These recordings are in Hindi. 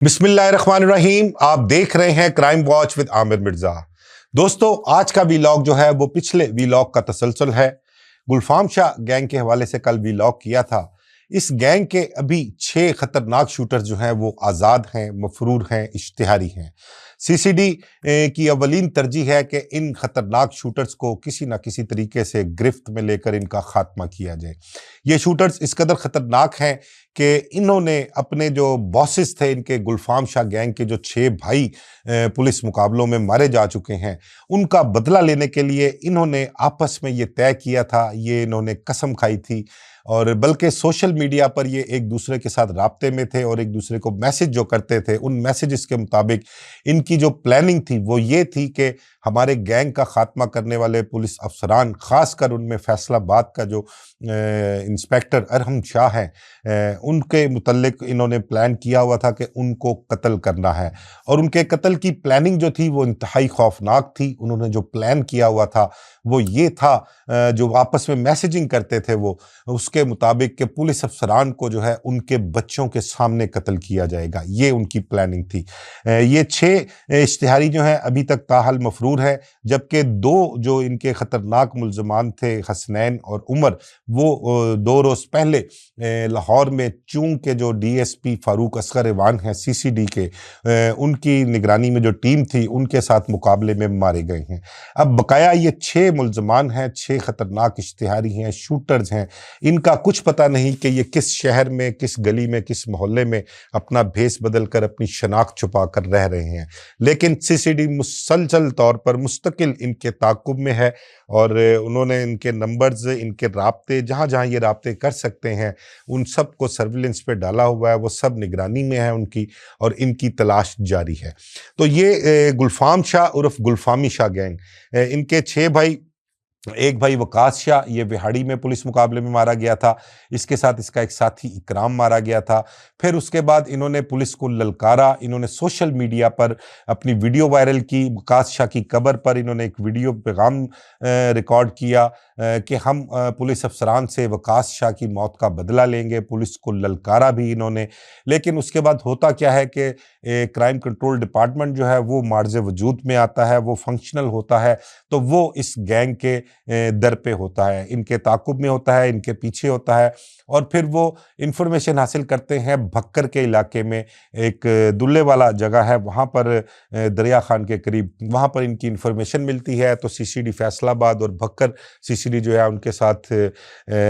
बिस्मिल्लाहिर्रहमानिर्रहीम। आप देख रहे हैं crime watch with Aamir Mirza. दोस्तों, आज का वीलॉग जो है वो पिछले वीलॉग का तसलसल है। गुलफाम शाह गैंग के हवाले से कल वीलॉग किया था। इस गैंग के अभी 6 खतरनाक शूटर जो हैं वो आज़ाद हैं, मफरूर हैं, इश्तिहारी हैं। सीसीडी की अवलीन तरजीह है कि इन खतरनाक शूटर्स को किसी ना किसी तरीके से गिरफ्त में लेकर इनका खात्मा किया जाए। ये शूटर्स इस कदर खतरनाक हैं कि इन्होंने अपने जो बॉसेस थे, इनके गुलफाम शाह गैंग के जो 6 भाई पुलिस मुकाबलों में मारे जा चुके हैं, उनका बदला लेने के लिए इन्होंने आपस में ये तय किया था, ये इन्होंने कसम खाई थी। और बल्कि सोशल मीडिया पर ये एक दूसरे के साथ राब्ते में थे और एक दूसरे को मैसेज जो करते थे, उन मैसेजेस के मुताबिक इनकी जो प्लानिंग थी वो ये थी कि हमारे गैंग का खात्मा करने वाले पुलिस अफसरान, ख़ासकर उनमें फैसलाबाद का जो इंस्पेक्टर अरहम शाह हैं, उनके मुतल्लिक इन्होंने प्लान किया हुआ था कि उनको कत्ल करना है। और उनके कत्ल की प्लानिंग जो थी वो इंतहाई खौफनाक थी। उन्होंने जो प्लान किया हुआ था वो ये था, जो आपस में मैसेजिंग करते थे वो उसके मुताबिक कि पुलिस अफसरान को जो है उनके बच्चों के सामने कत्ल किया जाएगा। ये उनकी प्लानिंग थी। ये 6 इश्तिहारी जो हैं अभी तक ताहाल मफरूर है, जबकि 2 जो इनके ख़तरनाक मुल्ज़मान थे, हसनैन और उमर, वो 2 रोज़ पहले लाहौर में चूंग के जो डीएसपी फारूक असगर ईवान हैं सीसीडी के, उनकी निगरानी में जो टीम थी उनके साथ मुकाबले में मारे गए हैं। अब बकाया ये 6 मुल्ज़मान हैं, 6 ख़तरनाक इश्तिहारी हैं, शूटर्स हैं। इनका कुछ पता नहीं कि ये किस शहर में, किस गली में, किस मोहल्ले में अपना भेस बदल कर अपनी शनाख्त छुपा कर रह रहे हैं। लेकिन सीसीडी मुसलसल तौर पर मुस्तकिल इनके ताक़ुब में है और उन्होंने इनके नंबर्स, इनके राब्ते, जहाँ जहाँ ये राब्ते कर सकते हैं उन सब को सर्विलेंस पे डाला हुआ है। वो सब निगरानी में है उनकी और इनकी तलाश जारी है। तो ये गुलफाम शाह उर्फ गुलफामी शाह गैंग, इनके 6 भाई, एक भाई वकास शाह, ये बिहाड़ी में पुलिस मुकाबले में मारा गया था। इसके साथ इसका एक साथी इकराम मारा गया था। फिर उसके बाद इन्होंने पुलिस को ललकारा, इन्होंने सोशल मीडिया पर अपनी वीडियो वायरल की। वकास शाह की कब्र पर इन्होंने एक वीडियो पैगाम रिकॉर्ड किया कि हम पुलिस अफसरान से वकास शाह की मौत का बदला लेंगे। पुलिस को ललकारा भी इन्होंने। लेकिन उसके बाद होता क्या है कि क्राइम कंट्रोल डिपार्टमेंट जो है वो मार्ज़ वजूद में आता है, वो फंक्शनल होता है, तो वो इस गैंग के दर पे होता है, इनके ताक़ुब में होता है, इनके पीछे होता है। और फिर वो इंफॉर्मेशन हासिल करते हैं भक्कर के इलाके में, एक दुल्ले वाला जगह है वहाँ पर, दरिया खान के करीब, वहाँ पर इनकी इंफॉर्मेशन मिलती है। तो सीसीडी फैसलाबाद और भक्कर सीसीडी जो है उनके साथ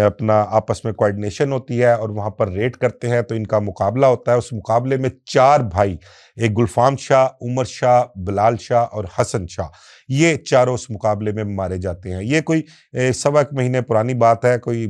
अपना आपस में कोऑर्डिनेशन होती है और वहाँ पर रेड करते हैं। तो इनका मुकाबला होता है। उस मुकाबले में 4 भाई, एक गुलफाम शाह, उमर शाह, बिलाल शाह और हसन शाह, ये चारों उस मुकाबले में मारे जाते हैं। ये कोई 1.25 महीने पुरानी बात है। कोई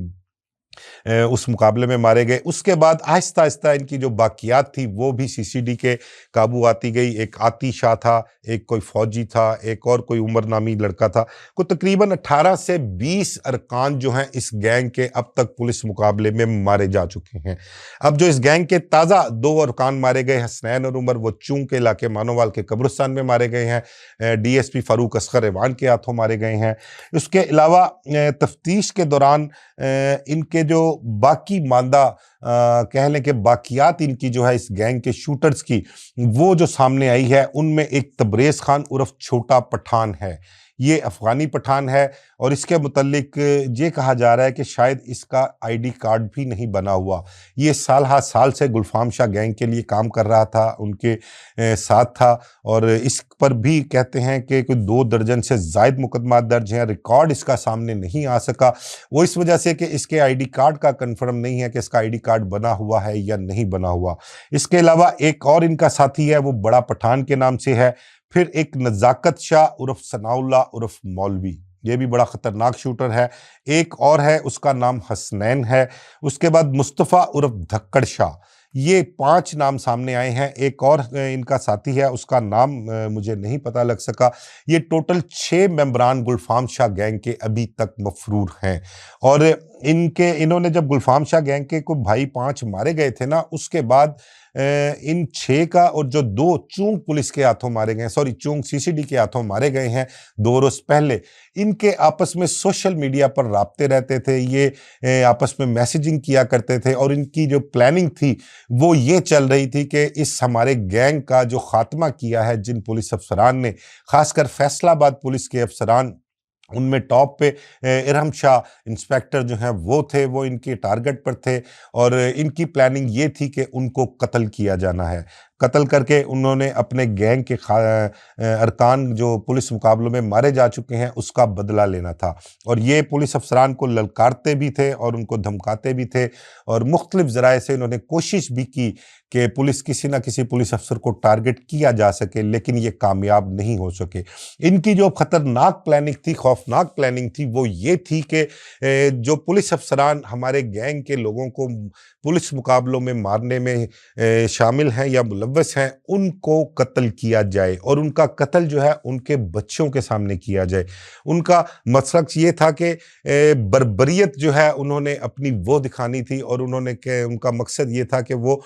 उस मुकाबले में मारे गए। उसके बाद आहिस्ता आहिस्ता इनकी जो बाकियात थी वो भी सीसीडी के काबू आती गई। एक आती शाह था, एक कोई फौजी था, एक और कोई उमर नामी लड़का था। को तकरीबन 18 से 20 अरकान जो हैं इस गैंग के अब तक पुलिस मुकाबले में मारे जा चुके हैं। अब जो इस गैंग के ताज़ा 2 अरकान मारे गए, हसनैन और उमर, वो चूंग के इलाके मानोवाल के कब्रिस्तान में मारे गए हैं। डीएसपी फारूक असगर ईवान के हाथों मारे गए हैं। उसके अलावा तफ्तीश के दौरान इनके जो बाकी मांदा कह लें कि बाकियात इनकी जो है इस गैंग के शूटर्स की, वो जो सामने आई है, उनमें एक तबरेज़ खान उर्फ छोटा पठान है। ये अफ़गानी पठान है और इसके मुतल्लिक ये कहा जा रहा है कि शायद इसका आईडी कार्ड भी नहीं बना हुआ। ये साल हा साल से गुलफाम शाह गैंग के लिए काम कर रहा था, उनके साथ था। और इस पर भी कहते हैं कि कोई 2 दर्जन से ज़ायद मुकदमा दर्ज हैं। रिकॉर्ड इसका सामने नहीं आ सका, वो इस वजह से कि इसके आईडी कार्ड का कन्फर्म नहीं है कि इसका आईडी कार्ड बना हुआ है या नहीं बना हुआ। इसके अलावा एक और इनका साथी है, वो बड़ा पठान के नाम से है। फिर एक नज़ाकत शाह उर्फ सनाउल्लाह उर्फ मौलवी, ये भी बड़ा ख़तरनाक शूटर है। एक और है, उसका नाम हसनैन है। उसके बाद मुस्तफ़ा उर्फ धक्कड़ शाह। ये 5 नाम सामने आए हैं। एक और इनका साथी है, उसका नाम मुझे नहीं पता लग सका। ये टोटल 6 मेंबरान गुलफाम शाह गैंग के अभी तक मफरूर हैं। और इन्होंने जब गुलफाम शाह गैंग के कोई भाई 5 मारे गए थे ना, उसके बाद इन 6 का और जो 2 चूंग पुलिस के हाथों मारे गए हैं, सॉरी चूंग सीसीडी के हाथों मारे गए हैं 2 रोज पहले, इनके आपस में सोशल मीडिया पर राब्ते रहते थे, ये आपस में मैसेजिंग किया करते थे और इनकी जो प्लानिंग थी वो ये चल रही थी कि इस हमारे गैंग का जो खात्मा किया है जिन पुलिस अफसरान ने, खासकर फैसलाबाद पुलिस के अफसरान, उनमें टॉप पे इरहम शाह इंस्पेक्टर जो हैं वो थे, वो इनके टारगेट पर थे और इनकी प्लानिंग ये थी कि उनको कत्ल किया जाना है। कत्ल करके उन्होंने अपने गैंग के अरकान जो पुलिस मुकाबलों में मारे जा चुके हैं उसका बदला लेना था और ये पुलिस अफसरान को ललकारते भी थे और उनको धमकाते भी थे और मुख्तलिफ ज़राए से इन्होंने कोशिश भी की कि पुलिस किसी न किसी पुलिस अफसर को टारगेट किया जा सके, लेकिन ये कामयाब नहीं हो सके। इनकी जो खतरनाक प्लानिंग थी, खौफनाक प्लानिंग थी, वो ये थी कि जो पुलिस अफसरान हमारे गैंग के लोगों को पुलिस मुकाबलों में मारने में शामिल हैं या मुलव्वस हैं, उनको कत्ल किया जाए और उनका कत्ल जो है उनके बच्चों के सामने किया जाए। उनका मकसद ये था कि बर्बरियत जो है उन्होंने अपनी वो दिखानी थी और उनका मकसद ये था कि वो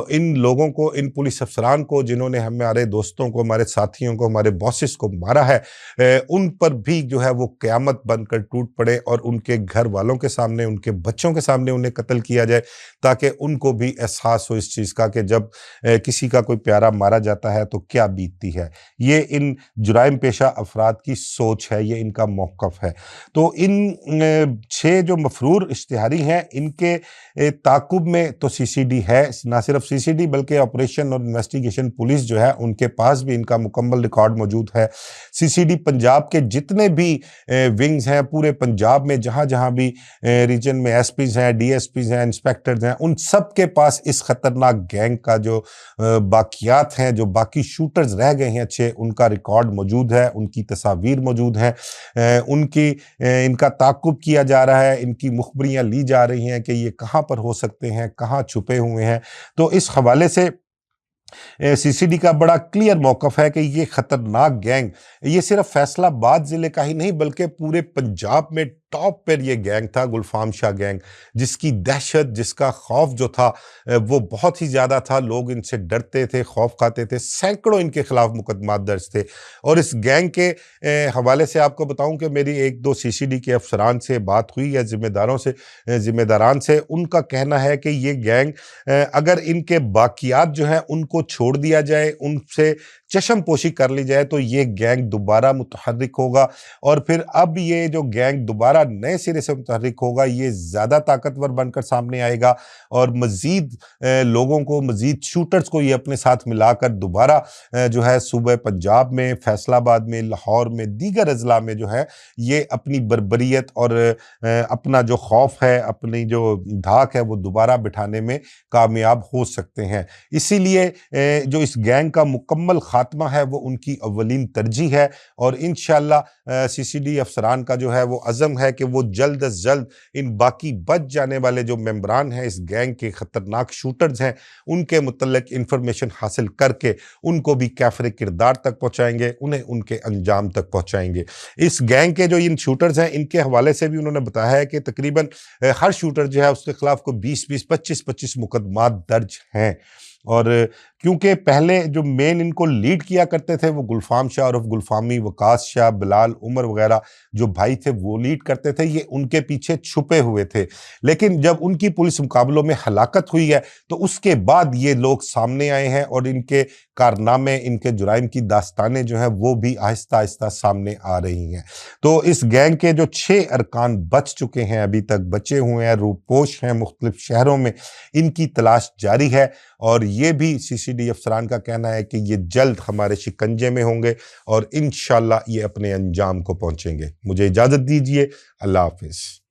इन लोगों को, इन पुलिस अफसरान को जिन्होंने हमारे दोस्तों को, हमारे साथियों को, हमारे बॉसेस को मारा है, उन पर भी जो है वो क़यामत बनकर टूट पड़े और उनके घर वालों के सामने, उनके बच्चों के सामने उन्हें कत्ल किया जाए ताकि उनको भी एहसास हो इस चीज़ का कि जब किसी का कोई प्यारा मारा जाता है तो क्या बीतती है। ये इन जुराइम पेशा अफराद की सोच है, ये इनका मौक़िफ़ है। तो इन 6 जो मफरूर इश्तिहारी हैं, इनके ताक़ुब में तो सीसीडी है, ना सिर्फ सीसीडी बल्कि ऑपरेशन और इन्वेस्टिगेशन पुलिस जो है उनके पास भी इनका मुकम्मल रिकॉर्ड मौजूद है। सीसीडी पंजाब के जितने भी विंग्स हैं, पूरे पंजाब में जहाँ जहाँ भी रीजन में एसपीज़ हैं, डीएसपीज़ हैं, इंस्पेक्टर्स हैं, उन सब के पास इस खतरनाक गैंग का जो बाकियात हैं, जो बाकी शूटर्स रह गए हैं अच्छे, उनका रिकॉर्ड मौजूद है, उनकी तस्वीर मौजूद हैं, इनका ताक़ुब किया जा रहा है, इनकी मुखबरियाँ ली जा रही हैं कि ये कहाँ पर हो सकते हैं, कहाँ छुपे हुए हैं। तो इस हवाले से सीसीडी का बड़ा क्लियर मौक़िफ़ है कि ये खतरनाक गैंग ये सिर्फ फैसलाबाद ज़िले का ही नहीं बल्कि पूरे पंजाब में टॉप पर ये गैंग था, गुलफाम शाह गैंग, जिसकी दहशत, जिसका खौफ जो था वो बहुत ही ज़्यादा था। लोग इनसे डरते थे, खौफ खाते थे, सैकड़ों इनके खिलाफ मुकदमात दर्ज थे। और इस गैंग के हवाले से आपको बताऊं कि मेरी 1-2 सीसीडी के अफसरान से बात हुई या ज़िम्मेदारान से, उनका कहना है कि ये गैंग अगर इनके बाकियात जो हैं उनको छोड़ दिया जाए, उनसे चश्मपोशी कर ली जाए तो ये गैंग दोबारा मुतहर्रिक होगा और फिर अब ये जो गैंग दोबारा नए सिरे से मुतहर्रिक होगा, ये ज़्यादा ताकतवर बनकर सामने आएगा और मज़ीद लोगों को, मज़ीद शूटर्स को ये अपने साथ मिलाकर दोबारा जो है सूबे पंजाब में, फैसलाबाद में, लाहौर में, दीगर अज़ला में जो है ये अपनी बर्बरियत और अपना जो खौफ है, अपनी जो धाक है वो दोबारा बिठाने में कामयाब हो सकते हैं। इसीलिए जो इस गैंग का मुकम्मल खात्मा है वो उनकी अव्वलीन तरजीह है और इंशाअल्लाह सीसीडी अफसरान का जो है वो अज़म है कि वो जल्द अज जल्द इन बाकी बच जाने वाले जो मेंबरान हैं, इस गैंग के ख़तरनाक शूटर्स हैं, उनके मुतल्लिक़ इंफॉर्मेशन हासिल करके उनको भी कैफ़रे किरदार तक पहुँचाएँगे, उन्हें उनके अंजाम तक पहुँचाएँगे। इस गैंग के जो इन शूटर्स हैं, इनके हवाले से भी उन्होंने बताया है कि तकरीबन हर शूटर जो है उसके ख़िलाफ़ कोई 20-20, 25-25 मुकदमात दर्ज हैं। और क्योंकि पहले जो मेन इनको लीड किया करते थे वो गुलफाम शाह और गुलफामी, वकास शाह, बिलाल, उमर वगैरह जो भाई थे वो लीड करते थे, ये उनके पीछे छुपे हुए थे। लेकिन जब उनकी पुलिस मुकाबलों में हलाकत हुई है तो उसके बाद ये लोग सामने आए हैं और इनके कारनामे, इनके जुराइम की दास्तानें जो हैं वो भी आहिस्ता आहिस्ता सामने आ रही हैं। तो इस गैंग के जो 6 अरकान बच चुके हैं, अभी तक बचे हुए हैं, रूपोश हैं मुख्तलिफ शहरों में, इनकी तलाश जारी है और ये भी सीसीडी अफसरान का कहना है कि ये जल्द हमारे शिकंजे में होंगे और इंशाअल्लाह ये अपने अंजाम को पहुंचेंगे। मुझे इजाज़त दीजिए। अल्लाह हाफ़िज़।